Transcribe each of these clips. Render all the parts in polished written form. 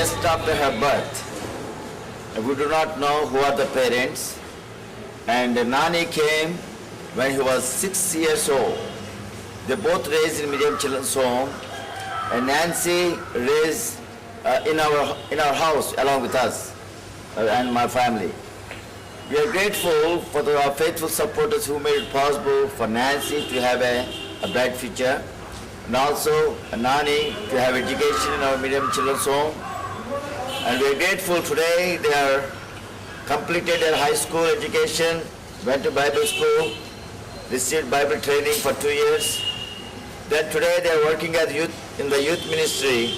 just after her birth. We do not know who are the parents. And Nani came when he was 6 years old. They both raised in Medium Children's Home, and Nancy raised in our house along with us and my family. We are grateful for our faithful supporters who made it possible for Nancy to have a bright future, and also Nani to have education in our Medium Children's Home. And we are grateful today they are completed their high school education, went to Bible school, received Bible training for 2 years. Then today they are working as in the youth ministry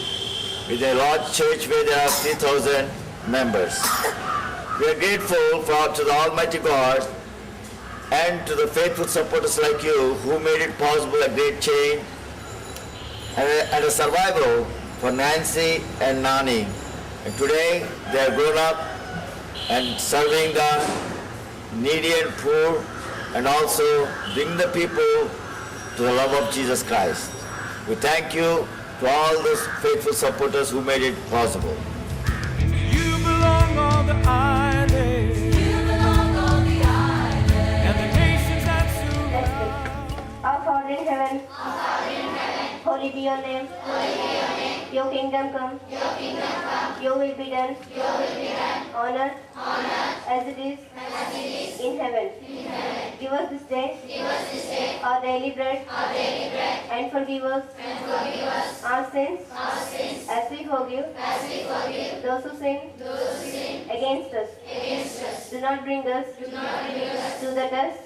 with a large church where there are 3,000 members. We are grateful to the Almighty God and to the faithful supporters like you who made it possible a great change and a survival for Nancy and Nani. And today they are grown up and serving the needy and poor, and also bring the people to the love of Jesus Christ. We thank you to all those faithful supporters who made it possible. You belong on the island. You belong on the island. And the nations that surround. Our Father in heaven, holy be your name. Your kingdom come. Your will be done. On earth as it is in heaven. Give us this day our daily bread, and forgive us our sins as we forgive those who sin against us. Do not bring us to the test,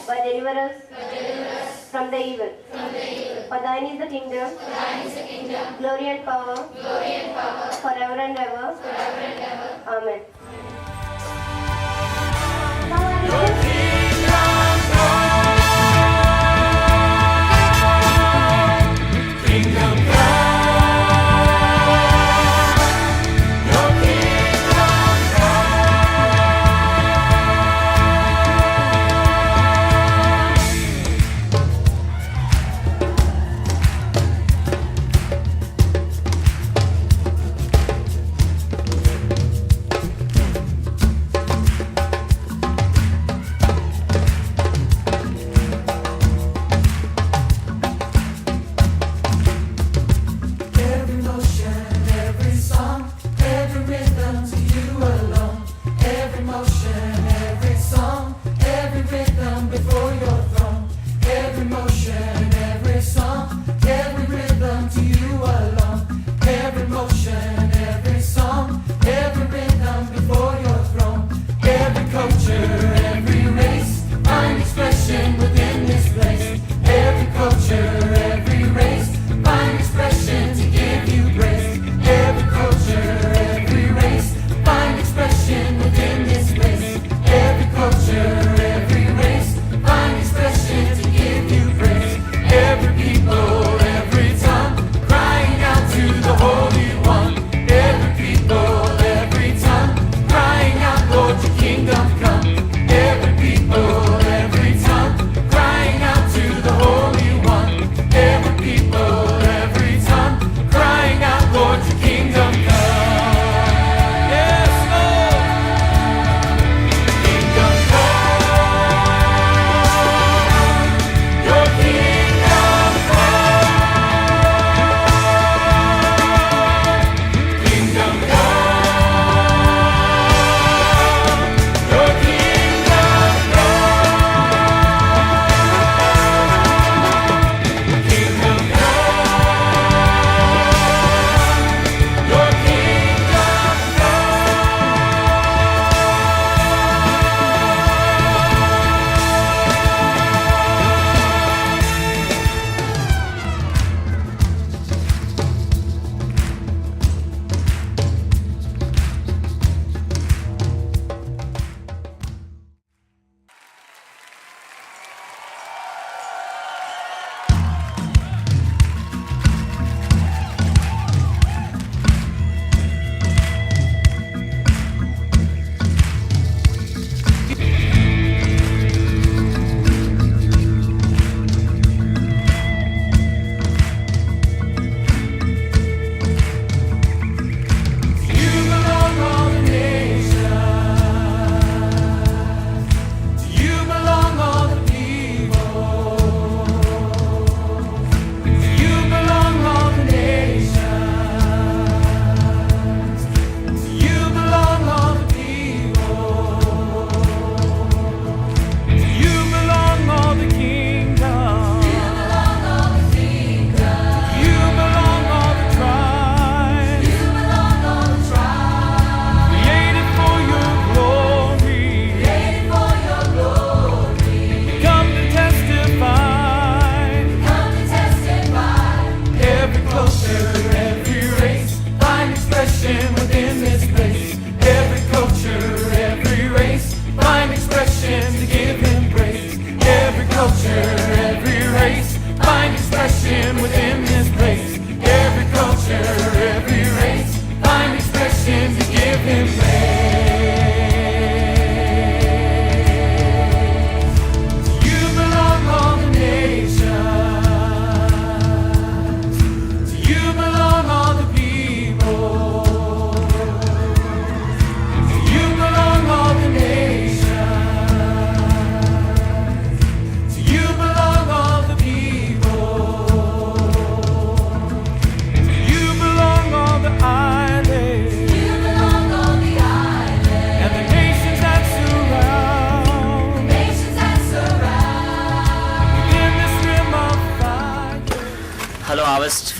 but deliver us from the evil. For thine is the kingdom, glory and power, forever and ever. Amen. Your kingdom come. Kingdom come. Your kingdom come.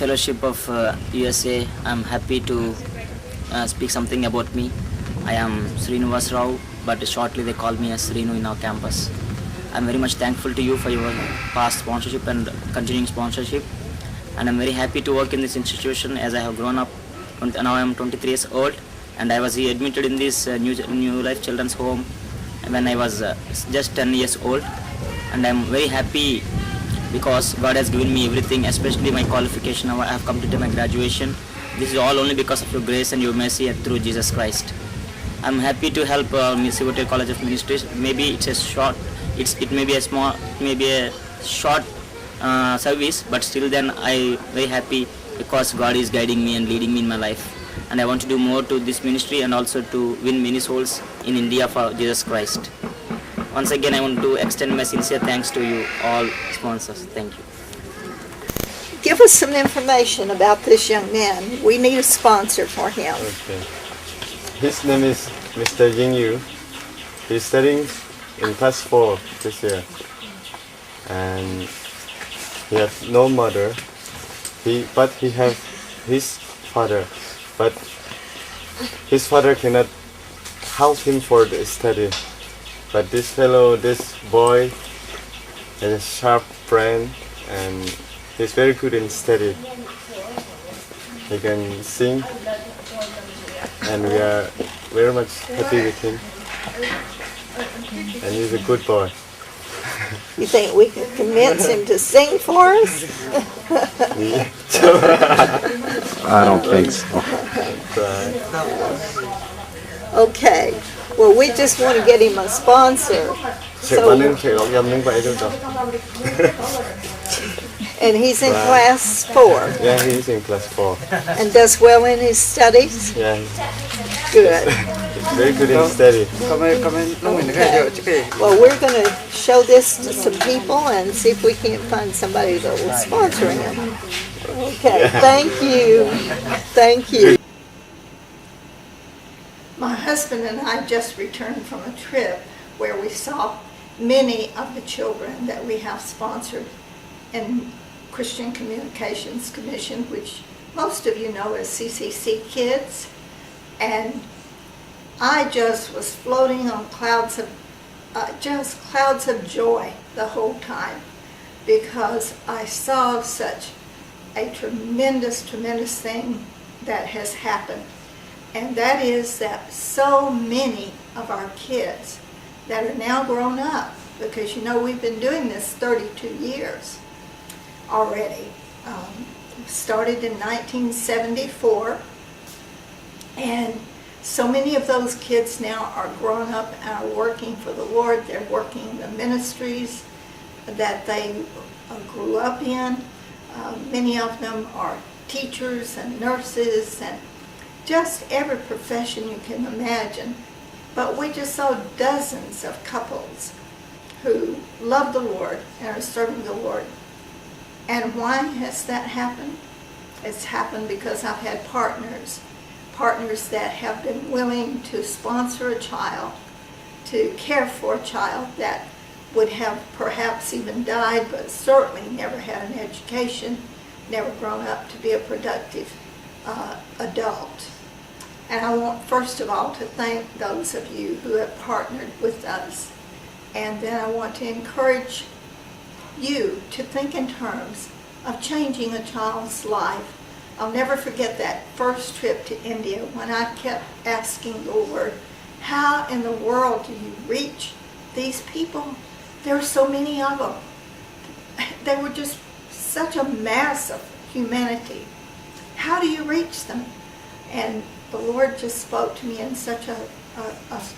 Fellowship of USA. I'm happy to speak something about me. I am Srinivas Rao, but shortly they call me as Srinu in our campus. I'm very much thankful to you for your past sponsorship and continuing sponsorship. And I'm very happy to work in this institution as I have grown up. Now I am 23 years old, and I was admitted in this New Life Children's Home when I was just 10 years old. And I'm very happy because God has given me everything, especially my qualification. I have completed my graduation. This is all only because of your grace and your mercy and through Jesus Christ. I'm happy to help Sivotel College of Ministries. Maybe it's a short, it may be a small, maybe a short service, but still then I very happy because God is guiding me and leading me in my life. And I want to do more to this ministry and also to win many souls in India for Jesus Christ. Once again, I want to extend my sincere thanks to you all sponsors. Thank you. Give us some information about this young man. We need a sponsor for him. Okay. His name is Mr. Ying Yu. He's studying in class 4 this year. And he has no mother. But he has his father. But his father cannot help him for the study. But this boy has a sharp brain and he's very good in study. He can sing and we are very much happy with him. And he's a good boy. You think we can convince him to sing for us? I don't think so. Okay. Well, we just want to get him a sponsor. And he's in class 4. Yeah, he's in class 4. And does well in his studies? Yeah, Good. he's very good in study. Okay. Well, we're going to show this to some people and see if we can't find somebody that will sponsor him. Okay, thank you. Thank you. My husband and I just returned from a trip where we saw many of the children that we have sponsored in Christian Communications Commission, which most of you know as CCC Kids. And I just was floating on clouds of joy the whole time because I saw such a tremendous thing that has happened. And that is that so many of our kids that are now grown up, because you know we've been doing this 32 years already. Started in 1974, and so many of those kids now are grown up and are working for the Lord. They're working in the ministries that they grew up in. Many of them are teachers and nurses and just every profession you can imagine. But we just saw dozens of couples who love the Lord and are serving the Lord. And why has that happened? It's happened because I've had partners that have been willing to sponsor a child, to care for a child that would have perhaps even died, but certainly never had an education, never grown up to be a productive adult. And I want first of all to thank those of you who have partnered with us. And then I want to encourage you to think in terms of changing a child's life. I'll never forget that first trip to India when I kept asking the Lord, how in the world do you reach these people? There are so many of them. They were just such a mass of humanity. How do you reach them? And the Lord just spoke to me in such a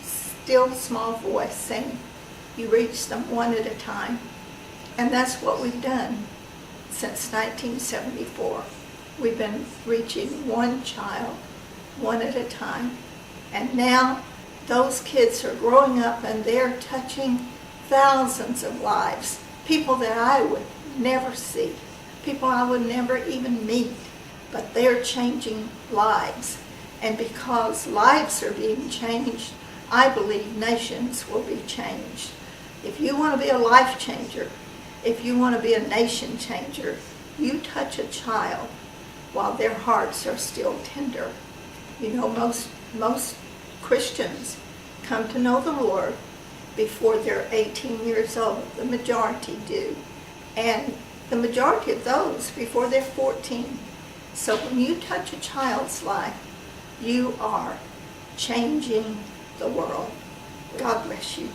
still small voice saying, you reach them one at a time. And that's what we've done since 1974. We've been reaching one child, one at a time. And now those kids are growing up and they're touching thousands of lives. People that I would never see, people I would never even meet, but they're changing lives. And because lives are being changed, I believe nations will be changed. If you want to be a life changer, if you want to be a nation changer, you touch a child while their hearts are still tender. You know, most Christians come to know the Lord before they're 18 years old. The majority do. And the majority of those before they're 14. So when you touch a child's life, you are changing the world. God bless you.